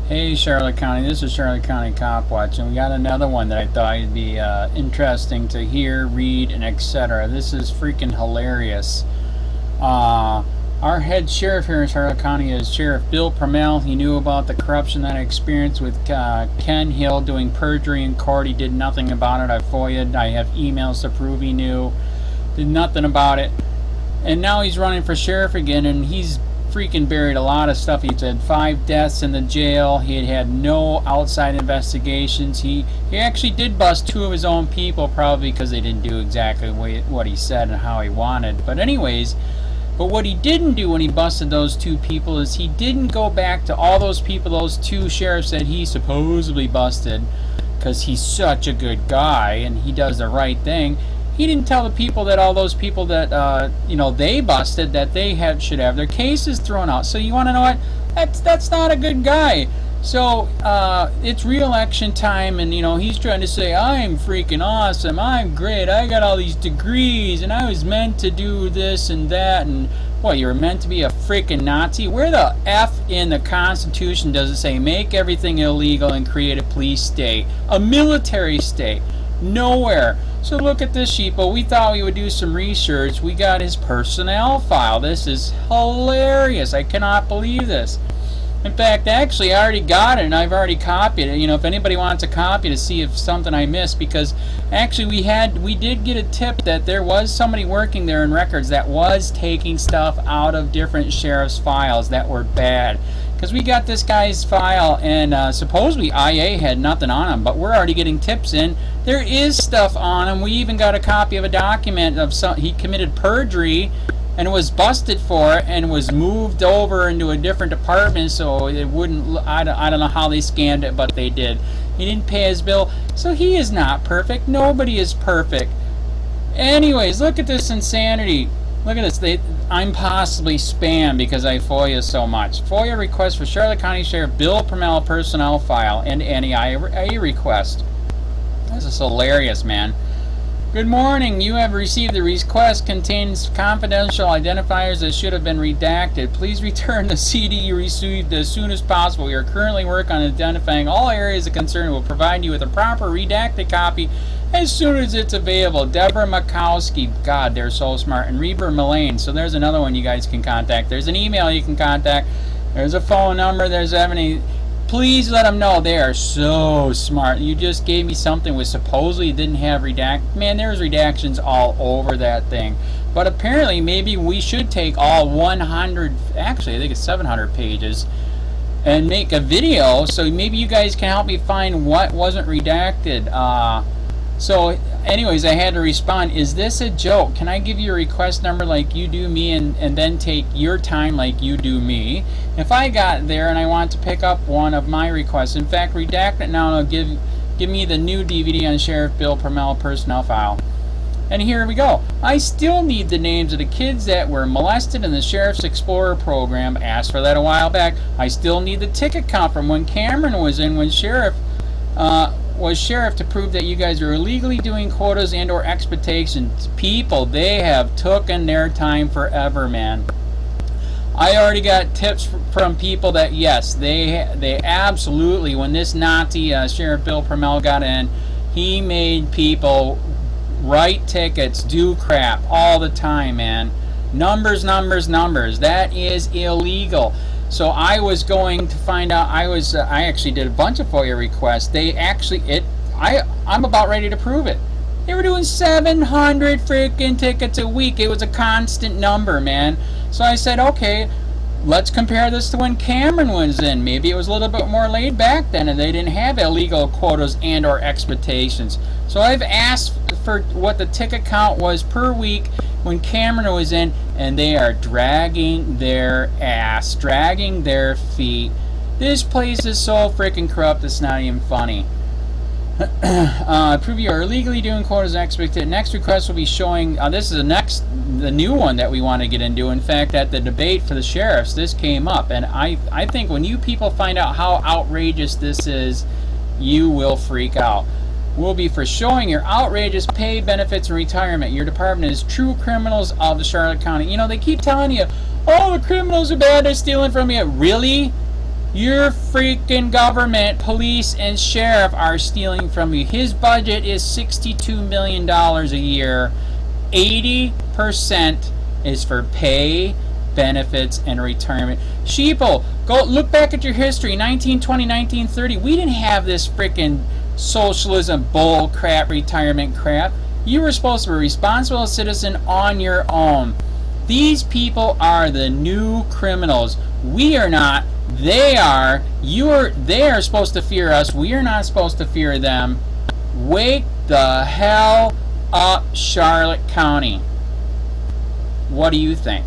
Hey Charlotte County, this is Charlotte County COPWATCH, and we got another one that I thought would be interesting to hear, read, and etc. This is freaking hilarious. Our head sheriff here in Charlotte County is Sheriff Bill Prummell. He knew about the corruption that I experienced with Ken Hill doing perjury in court. He did nothing about it. I FOIA'd. I have emails to prove he knew. Did nothing about it. And now he's running for sheriff again, and he's freaking buried a lot of stuff. He's had 5 deaths in the jail. He had no outside investigations. He actually did bust 2 of his own people, probably because they didn't do exactly what he said and how he wanted. But anyways, what he didn't do when he busted those 2 people is he didn't go back to all those people, those 2 sheriffs that he supposedly busted, because he's such a good guy and he does the right thing. He didn't tell the people that all those people that they busted, that they should have their cases thrown out. So you want to know what? That's not a good guy. So it's re-election time, and he's trying to say, I'm freaking awesome, I'm great, I got all these degrees, and I was meant to do this and that. And what, you were meant to be a freaking Nazi? Where the F in the Constitution does it say make everything illegal and create a police state, a military state? Nowhere. So look at this sheeple. We thought we would do some research. We got his personnel file. This is hilarious. I cannot believe this. In fact, actually, I already got it, and I've already copied it. If anybody wants a copy to see if something I missed, because actually we did get a tip that there was somebody working there in records that was taking stuff out of different sheriff's files that were bad. Because we got this guy's file, and supposedly IA had nothing on him, but we're already getting tips in. There is stuff on him. We even got a copy of a document of he committed perjury and was busted for it and was moved over into a different department, so it wouldn't. I don't know how they scammed it, but they did. He didn't pay his bill, so he is not perfect. Nobody is perfect. Anyways, look at this insanity. Look at this. I'm possibly spam because I FOIA so much. FOIA request for Charlotte County Sheriff Bill Prummell personnel file and any IA request. This is hilarious, man. Good morning. You have received the request. Contains confidential identifiers that should have been redacted. Please return the CD you received as soon as possible. We are currently working on identifying all areas of concern. We'll provide you with a proper redacted copy as soon as it's available. Deborah Makowski. God, they're so smart. And Reber Mullane. So there's another one you guys can contact. There's an email you can contact. There's a phone number. There's any. Please let them know. They are so smart. You just gave me something which supposedly didn't have Man, there's redactions all over that thing. But apparently, maybe we should take all 100, actually I think it's 700 pages, and make a video, so maybe you guys can help me find what wasn't redacted. So anyways, I had to respond, is this a joke? Can I give you a request number like you do me, and then take your time like you do me? If I got there and I want to pick up one of my requests, in fact, redact it now, and it'll give me the new DVD on Sheriff Bill Prummell personnel file. And here we go. I still need the names of the kids that were molested in the Sheriff's Explorer program. Asked for that a while back. I still need the ticket count from when Cameron was in, when Sheriff was sheriff, to prove that you guys are illegally doing quotas and or expectations. People, they have taken their time forever, man. I already got tips from people that yes, they absolutely, when this Nazi Sheriff Bill Prummell got in, he made people write tickets, do crap all the time, man. Numbers, numbers, numbers. That is illegal. So I was going to find out. I actually did a bunch of FOIA requests. I'm about ready to prove it. They were doing 700 freaking tickets a week. It was a constant number, man. So I said, okay, let's compare this to when Cameron was in. Maybe it was a little bit more laid back then, and they didn't have illegal quotas and or expectations. So I've asked for what the ticket count was per week when Cameron was in, and they are dragging their ass, dragging their feet. This place is so freaking corrupt, it's not even funny. Prove you are illegally doing quotas and expected. Next request will be showing, this is the new one that we want to get into. In fact, at the debate for the sheriffs, this came up, and I think when you people find out how outrageous this is, you will freak out. Will be for showing your outrageous pay, benefits, and retirement. Your department is true criminals of the Charlotte County. They keep telling you, oh, the criminals are bad, they're stealing from you. Really? Your freaking government, police, and sheriff are stealing from you. His budget is $62 million a year. 80% is for pay, benefits, and retirement. Sheeple, go look back at your history. 1920, 1930. We didn't have this freaking socialism bull crap, retirement crap. You were supposed to be a responsible citizen on your own. These people are the new criminals. We are not. They are. They are supposed to fear us. We are not supposed to fear them. Wake the hell up, Charlotte County. What do you think?